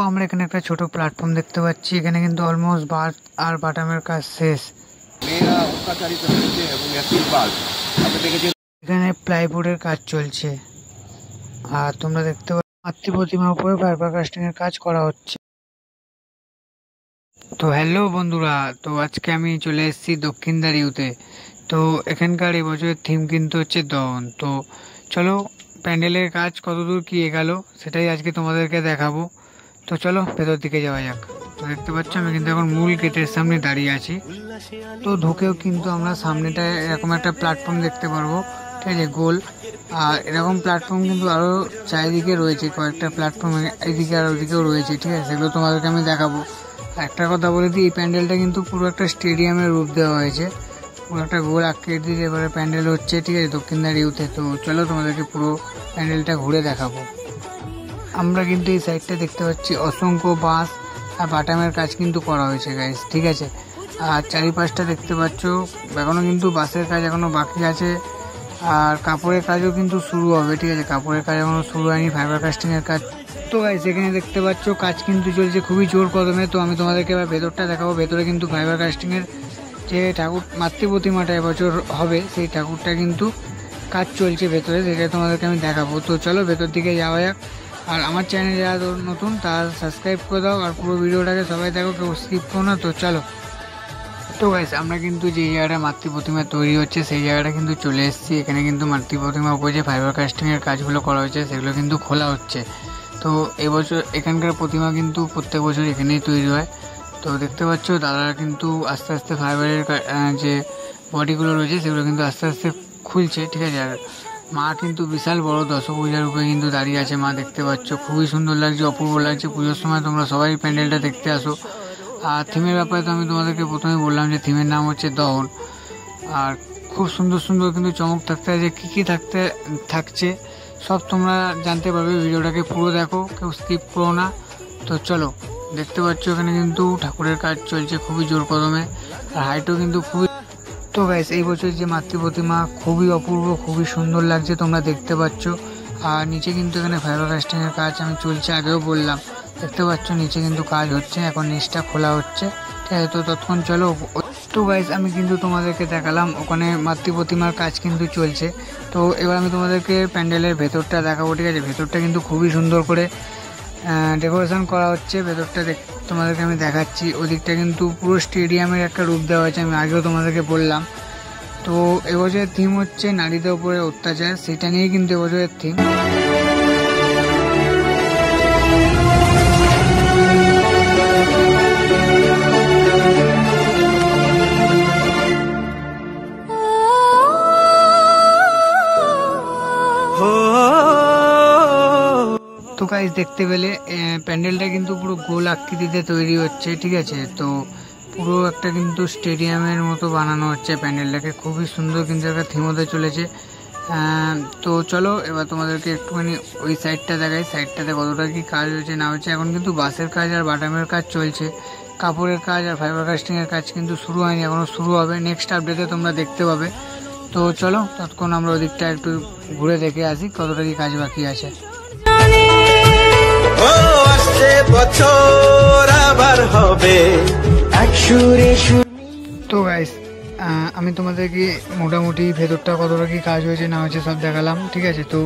আমরা এখানে একটা ছোট প্ল্যাটফর্ম দেখতে পাচ্ছি। এখানে কিন্তু অলমোস্ট বাঁশ আর বাটামের কাজ শেষ। এখানে প্লাইবোর্ডের কাজ চলছে আর তোমরা দেখতে পাচ্ছ মাতৃ প্রতিমার উপরে ফাইবার কাস্টিং এর কাজ করা হচ্ছে। তো হ্যালো বন্ধুরা, তো আজকে আমি চলে এসেছি দক্ষিণদ্বার ইউতে। তো এখানকার এবছরের থিম কিন্তু হচ্ছে দহন। তো চলো প্যান্ডেলের কাজ কতদূর কি এগালো সেটাই আজকে তোমাদেরকে দেখাবো। তো চলো ভেতর দিকে যাওয়া যাক। তো দেখতে পাচ্ছ আমি কিন্তু এখন মূল গেটের সামনে দাঁড়িয়ে আছি। তো ঢুকেও কিন্তু আমরা সামনেটায় এরকম একটা প্ল্যাটফর্ম দেখতে পারবো, ঠিক আছে, গোল। আর এরকম প্ল্যাটফর্ম কিন্তু আরও চারিদিকে রয়েছে, কয়েকটা প্ল্যাটফর্ম এইদিকে আর ওইদিকেও রয়েছে, ঠিক আছে, সেগুলো তোমাদেরকে আমি দেখাবো। একটা কথা বলে দিই, এই প্যান্ডেলটা কিন্তু পুরো একটা স্টেডিয়ামের রূপ দেওয়া হয়েছে, পুরো একটা গোল আকৃতির এবারে প্যান্ডেল হচ্ছে, ঠিক আছে, দক্ষিণদ্বার ইউতে। তো চলো তোমাদেরকে পুরো প্যান্ডেলটা ঘুরে দেখাবো। আমরা কিন্তু এই সাইডটা দেখতে পাচ্ছি অসংখ্য বাঁশ আর বাটামের কাজ কিন্তু করা হয়েছে গাইস, ঠিক আছে। আর চারিপাশটা দেখতে পাচ্ছ এখনো কিন্তু বাঁশের কাজ এখনো বাকি আছে, আর কাপড়ের কাজও কিন্তু শুরু হবে, ঠিক আছে, কাপড়ের কাজ এখনো শুরু হয়নি, ফাইবার কাস্টিং এর কাজ। তো গাইস এখানে দেখতে পাচ্ছ কাজ কিন্তু চলছে খুবই জোর কদমে। তো আমি তোমাদেরকে এবার ভেতরটা দেখাবো। ভেতরে কিন্তু ফাইবার কাস্টিং এর যে ঠাকুর মাতৃ প্রতিমাটা এবছর হবে, সেই ঠাকুরটা কিন্তু কাজ চলছে ভেতরে, সেটা তোমাদেরকে আমি দেখাবো। তো চলো ভেতর দিকে যাওয়া যাক। আর আমার চ্যানেলে যারা নতুন তারা সাবস্ক্রাইব করে দাও, আর পুরো ভিডিওটাকে সবাই দেখো, কেউ স্কিপ করো না। তো চলো। তো গাইস আমরা কিন্তু যে জায়গাটা মাতৃ প্রতিমা তৈরি হচ্ছে সেই জায়গাটা কিন্তু চলে এসেছি। এখানে কিন্তু মাতৃ প্রতিমার উপরে যে ফাইবার কাস্টিং এর কাজগুলো করা হয়েছে সেগুলো কিন্তু খোলা হচ্ছে। তো এবছর এখানকার প্রতিমা কিন্তু প্রত্যেক বছর এখানেই তৈরি হয়। তো দেখতে পাচ্ছ দাদারা কিন্তু আস্তে আস্তে ফাইবারের যে বডিগুলো রয়েছে সেগুলো কিন্তু আস্তে আস্তে খুলছে, ঠিক আছে। আর মা কিন্তু বিশাল বড় দশভুজার উপরে কিন্তু দাঁড়িয়ে আছে মা, দেখতে পাচ্ছ খুবই সুন্দর লাগছে, অপূর্ব লাগছে। পুজোর সময় তোমরা সবাই প্যান্ডেলটা দেখতে আসো। আর থিমের ব্যাপারে তো আমি তোমাদেরকে প্রথমে বললাম যে থিমের নাম হচ্ছে দহন। আর খুব সুন্দর সুন্দর কিন্তু চমক থাকতে আছে, কী কী থাকছে সব তোমরা জানতে পারবে। ভিডিওটাকে পুরো দেখো, কেউ স্কিপ করো না। তো চলো দেখতে পাচ্ছ এখানে কিন্তু ঠাকুরের কাজ চলছে খুবই জোর কদমে, আর হাইটও কিন্তু খুবই। তো গাইস এই বছর যে মাতৃ প্রতিমা খুবই অপূর্ব, খুবই সুন্দর লাগছে, তোমরা দেখতে পাচ্ছ। আর নিচে কিন্তু এখানে ফাইবার কাস্টিং এর কাজ আমি চলছে, আগেও বললাম, দেখতে পাচ্ছ নিচে কিন্তু কাজ হচ্ছে, এখন নিচটা খোলা হচ্ছে, ঠিক আছে। তো ততক্ষণ চলো। তো গাইস আমি কিন্তু তোমাদেরকে দেখালাম ওখানে মাতৃ প্রতিমার কাজ কিন্তু চলছে। তো এবার আমি তোমাদেরকে প্যান্ডেলের ভেতরটা দেখাবো, ঠিক আছে। ভেতরটা কিন্তু খুবই সুন্দর করে ডেকোরেশন করা হচ্ছে। ভেতরটা তোমাদেরকে আমি দেখাচ্ছি। ওদিকটা কিন্তু পুরো স্টেডিয়ামের একটা রূপ দেওয়া হয়েছে, আমি আগেও তোমাদেরকে বললাম। তো এবছরের থিম হচ্ছে নারীদের উপরে অত্যাচার, সেটা নিয়েই কিন্তু এবছরের থিম। তো গাইস দেখতে পেলে প্যান্ডেলটা কিন্তু পুরো গোল আকৃতিতে তৈরি হচ্ছে, ঠিক আছে। তো পুরো একটা কিন্তু স্টেডিয়ামের মতো বানানো হচ্ছে প্যান্ডেলটাকে, খুবই সুন্দর কিন্তু একটা থিম হতে চলেছে। তো চলো এবার তোমাদেরকে একটুখানি ওই সাইডটা দেখাই, সাইডটাতে কতটা কি কাজ হচ্ছে না হচ্ছে। এখন কিন্তু বাঁশের কাজ আর বাটামের কাজ চলছে, কাপড়ের কাজ আর ফাইবার কাস্টিং এর কাজ কিন্তু শুরু হয়নি, এখনো শুরু হবে, নেক্সট আপডেটে তোমরা দেখতে পাবে। তো চলো ততক্ষণ আমরা ওদিকটা একটু ঘুরে দেখে আসি কতটা কি কাজ বাকি আছে। তো গাইস আমি তোমাদেরকে মোটামুটি ভেতরটা কতটা কি কাজ হয়েছে না হয়েছে সব দেখালাম, ঠিক আছে। তো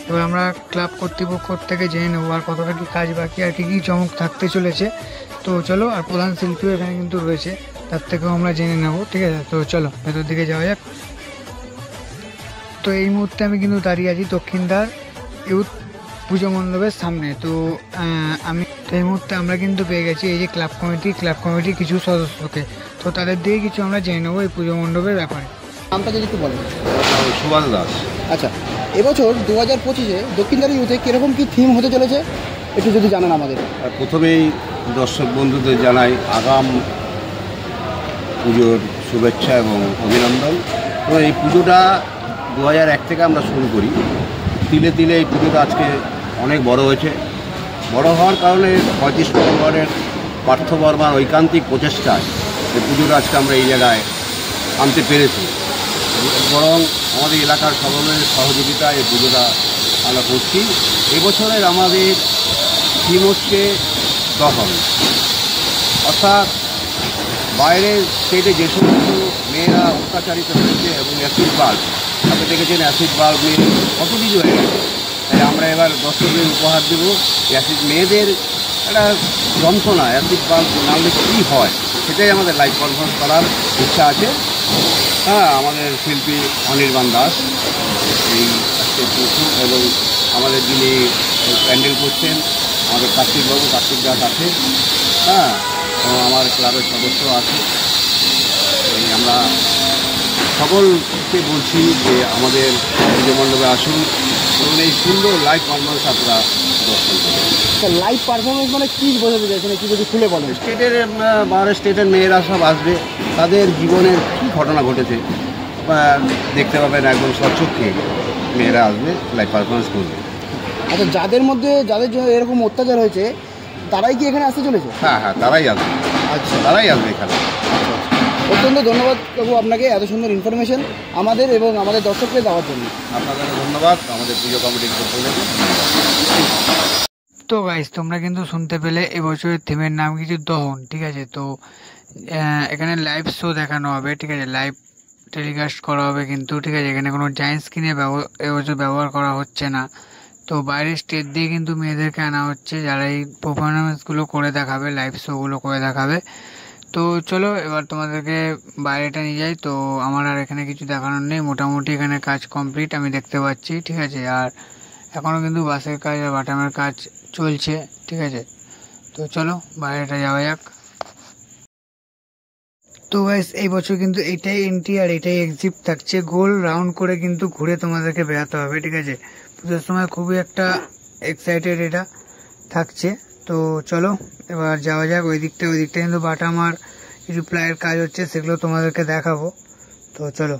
এবার আমরা ক্লাব কর্তৃপক্ষ থেকে জেনে নেবো আর কতটা কি কাজ বাকি আর কী কী চমক থাকতে চলেছে। তো চলো, আর প্রধান শিল্পীও এখানে কিন্তু রয়েছে, তার থেকেও আমরা জেনে নেবো, ঠিক আছে। তো চলো ভেতর দিকে যাওয়া যাক। তো এই মুহূর্তে আমি কিন্তু দাঁড়িয়ে আছি দক্ষিণদ্বার ইউথ পুজো মণ্ডপের সামনে। তো আমি এই মুহূর্তে আমরা কিন্তু পেয়ে গেছি এই যে ক্লাব কমিটির কিছু সদস্যকে। তো তাদের দিয়ে কিছু আমরা জেনে নেবো এই পুজো মণ্ডপের ব্যাপারে। নামটা যদি একটু বলেন। সুভাষ দাস। আচ্ছা, এবছর 2025-এ দক্ষিণদ্বার ইউথে কীরকম কী থিম হতে চলেছে একটু যদি জানান আমাদের। প্রথমেই দর্শক বন্ধুদের জানাই আগাম পুজোর শুভেচ্ছা এবং অভিনন্দন। তো এই পুজোটা 2001 থেকে আমরা শুরু করি, তিলে তিলে এই পুজোটা আজকে অনেক বড় হয়েছে। বড় হওয়ার কারণে 35 নম্বরের পার্থ বর্মার ঐকান্তিক প্রচেষ্টায় এই পুজোটা আজকে আমরা এই জায়গায় আনতে পেরেছি, বরং আমাদের এলাকার সকলের সহযোগিতায় এই পুজোটা আমরা করছি। এবছরের আমাদের থিম হচ্ছে দহন, অর্থাৎ বাইরের স্টেটে যে সমস্ত মেয়েরা অত্যাচারিত হয়েছে এবং অ্যাসিড বাল্ব, আপনি দেখেছেন অ্যাসিড বাল্ব নিয়ে কত কিছু হয়ে গেছে। তাই আমরা এবার দর্শকদের উপহার দেবো অ্যাসিড মেয়েদের একটা যন্ত্রণা, অ্যাসিড বাল্ব নামলে কী হয় সেটাই আমাদের লাইভ কনফারেন্স করার ইচ্ছা আছে। হ্যাঁ, আমাদের শিল্পী অনির্বাণ দাস এই আজকে প্রথম, এবং আমাদের যিনি প্যান্ডেল করছেন আমাদের কার্তিক দাস আছে। হ্যাঁ, এবং আমার ক্লাবের সদস্য আছে। এই আমরা সকলকে বলছি যে আমাদের পুজো মণ্ডপে আসুন এবং এই সুন্দর লাইভ পারফরমেন্স আপনারা দর্শন করুন। লাইভ পারফরমেন্স মানে কী বোঝাতে চাইছেন, একটু যদি খুলে বলেন। স্টেটের বাইরের স্টেটের মেয়েরা সব আসবে, তাদের জীবনের কী ঘটনা ঘটেছে দেখতে পাবেন, একদম স্বচক্ষে মেয়েরা আসবে, লাইভ পারফরমেন্স করবে। আচ্ছা, যাদের জন্য এরকম অত্যাচার হয়েছে তারাই কি এখানে আসতে চলেছে? হ্যাঁ, তারাই আসবে। আচ্ছা, তারাই আসবে এখানে। অত্যন্ত ধন্যবাদ বাবু আপনাকে এত সুন্দর ইনফরমেশন আমাদের এবং আমাদের দর্শককে দেওয়ার জন্য। আপনাদের ধন্যবাদ, আমাদের পুজো কমিটির পক্ষ থেকে। তো গাইস, তোমরা কিন্তু শুনতে পেলে এবছরের থিমের নাম কিছু দহন, ঠিক আছে। তো এখানে লাইভ শো দেখানো হবে, ঠিক আছে, লাইভ টেলিকাস্ট করা হবে কিন্তু, ঠিক আছে। এখানে কোনো জায়েন্ট স্ক্রিনে এবছর ব্যবহার করা হচ্ছে না। তো বাইরের স্টেট দিয়ে কিন্তু মেয়েদেরকে আনা হচ্ছে, যারা এই পারফরমেন্সগুলো করে দেখাবে, লাইভ শোগুলো করে দেখাবে। তো চলো এবার তোমাদেরকে বাইরেটা নিয়ে যাই। তো আমার আর এখানে কিছু দেখানোর নেই, মোটামুটি এখানে কাজ কমপ্লিট আমি দেখতে পাচ্ছি, ঠিক আছে। আর এখনও কিন্তু বাসের কাজ আর বাটামের কাজ চলছে, ঠিক আছে। তো চলো বাইরেটা যাওয়া যাক। তো গাইস, এই বছর কিন্তু এটাই এন্ট্রি আর এটাই এক্সিট থাকছে, গোল রাউন্ড করে কিন্তু ঘুরে তোমাদেরকে বেড়াতে হবে, ঠিক আছে। পুজোর সময় খুবই একটা এক্সাইটেড এটা থাকছে। তো চলো এবার যাওয়া যাক ওই দিকটা কিন্তু বাটাম আর কিছু প্লাইয়ের কাজ হচ্ছে, সেগুলো তোমাদেরকে দেখাবো। তো চলো।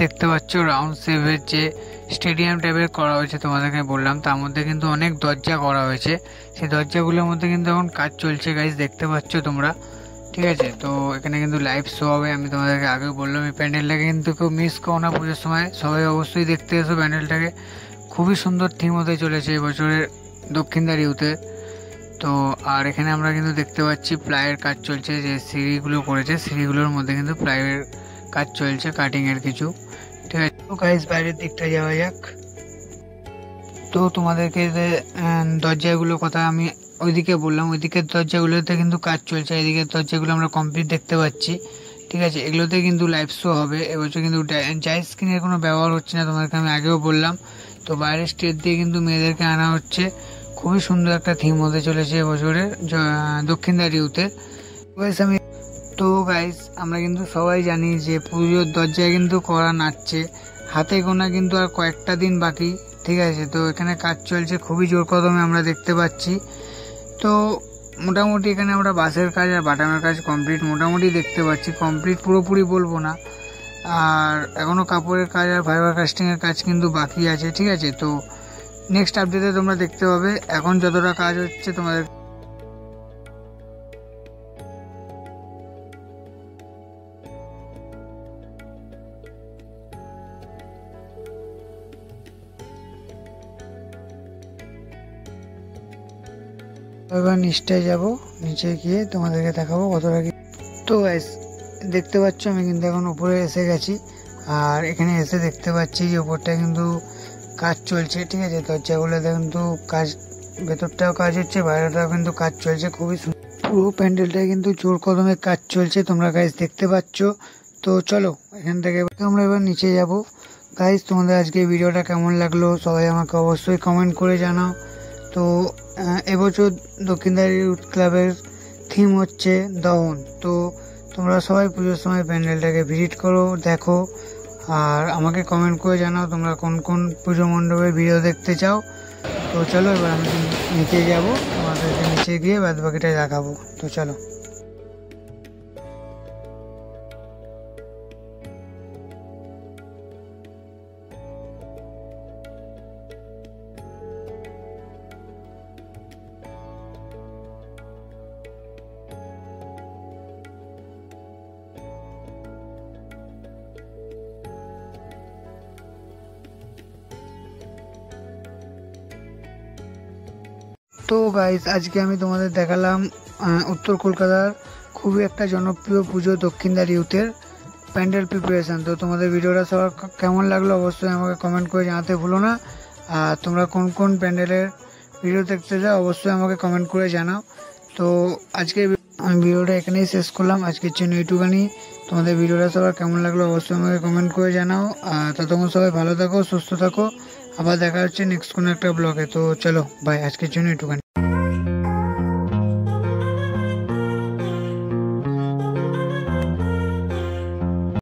দেখতে পাচ্ছ রাউন্ড শেপের যে স্টেডিয়াম টাইপের করা হয়েছে, তোমাদেরকে বললাম তার মধ্যে কিন্তু অনেক দরজা করা হয়েছে। সেই দরজাগুলোর মধ্যে কিন্তু এখন কাজ চলছে গাইস, দেখতে পাচ্ছ তোমরা, ঠিক আছে। তো এখানে কিন্তু লাইভ শো হবে, আমি তোমাদেরকে আগেও বললাম। এই প্যান্ডেলটাকে কিন্তু কেউ মিস করো না পুজোর সময়, সবাই অবশ্যই দেখতে এসো প্যান্ডেলটাকে। খুবই সুন্দর থিম হতে চলেছে এবছরের দক্ষিণদ্বার ইউথে। তো আর এখানে আমরা কিন্তু দেখতে পাচ্ছি প্লাইয়ের কাজ চলছে, যে সিঁড়িগুলো করেছে সিঁড়িগুলোর মধ্যে কিন্তু প্লাইয়ের কাজ চলছে, কাটিং এর কিছু, ঠিক আছে। তো গাইস, বাইরের দিকটা যাওয়া যাক। তো তোমাদেরকে যে দরজাগুলোর কথা আমি ওইদিকে বললাম, ওইদিকের দরজাগুলোতে কিন্তু কাজ চলছে, এদিকের দরজাগুলো আমরা কমপ্লিট দেখতে পাচ্ছি, ঠিক আছে। এগুলোতে কিন্তু লাইভ শো হবে এবছর, কিন্তু জায়েন্ট স্ক্রিনের কোনো ব্যবহার হচ্ছে না, তোমাদেরকে আমি আগেও বললাম। তো বাইরের স্টেট দিয়ে কিন্তু মেয়েদেরকে আনা হচ্ছে, খুবই সুন্দর একটা থিম হতে চলেছে এবছরের দক্ষিণদ্বার ইউথের। আমি তো গাইস, আমরা কিন্তু সবাই জানি যে পুজোর দরজায় কিন্তু করা নাচছে, হাতে গোনা কিন্তু আর কয়েকটা দিন বাকি, ঠিক আছে। তো এখানে কাজ চলছে খুবই জোর কদমে আমরা দেখতে পাচ্ছি। তো মোটামুটি এখানে আমরা বাসের কাজ আর বাটামের কাজ কমপ্লিট মোটামুটি দেখতে পাচ্ছি, কমপ্লিট পুরোপুরি বলবো না। আর এখনো কাপড়ের কাজ আর ফাইবার কাস্টিং এর কাজ কিন্তু বাকি আছে, ঠিক আছে। তো নেক্সট আপডেটে তোমরা দেখতে পাবে, এখন যতটা কাজ হচ্ছে তোমাদের এবার নিচটায় যাব, নিচে গিয়ে তোমাদেরকে দেখাবো কতটা কি। তো গাইস, দেখতে পাচ্ছ আমি কিন্তু এখন উপরে এসে গেছি, আর এখানে এসে দেখতে পাচ্ছি যে উপরটা কিন্তু কাজ চলছে, ঠিক আছে। দরজাগুলোতে কিন্তু কাজ, ভেতরটাও কাজ হচ্ছে, বাইরেটাও কিন্তু কাজ চলছে, খুবই পুরো প্যান্ডেলটায় কিন্তু জোর কদমে কাজ চলছে, তোমরা গাইস দেখতে পাচ্ছ। তো চলো এখান থেকে আমরা এবার নিচে যাব। গাইস, তোমাদের আজকে ভিডিওটা কেমন লাগলো সবাই আমাকে অবশ্যই কমেন্ট করে জানাও। তো এবছর দক্ষিণদ্বার ইউথ ক্লাবের থিম হচ্ছে দহন। তো তোমরা সবাই পুজোর সময় প্যান্ডেলটাকে ভিজিট করো, দেখো, আর আমাকে কমেন্ট করে জানাও তোমরা কোন কোন পুজো মণ্ডপের ভিডিও দেখতে চাও। তো চলো এবার আমি নিচে যাব, তোমাদেরকে নিচে গিয়ে বাদ বাকিটা দেখাবো। তো চলো। তো গাইস আজকে আমি তোমাদের দেখালাম উত্তর কলকাতার খুবই একটা জনপ্রিয় পুজো দক্ষিণদ্বার ইউথের প্যান্ডেল প্রিপারেশন। তো তোমাদের ভিডিওটা সবার কেমন লাগলো অবশ্যই আমাকে কমেন্ট করে জানাতে ভুলো না। আর তোমরা কোন কোন প্যান্ডেলের ভিডিও দেখতে চাও অবশ্যই আমাকে কমেন্ট করে জানাও। তো আজকে আমি ভিডিওটা এখানেই শেষ করলাম, আজকের জন্য এইটুখানি। তোমাদের ভিডিওটা সবার কেমন লাগলো অবশ্যই আমাকে কমেন্ট করে জানাও। আর ততক্ষণ সবাই ভালো থাকো, সুস্থ থাকো, আবার দেখা হচ্ছে নেক্সট কোনো একটা ব্লগে। তো চলো বাই, আজকের জন্য এইটুখানি।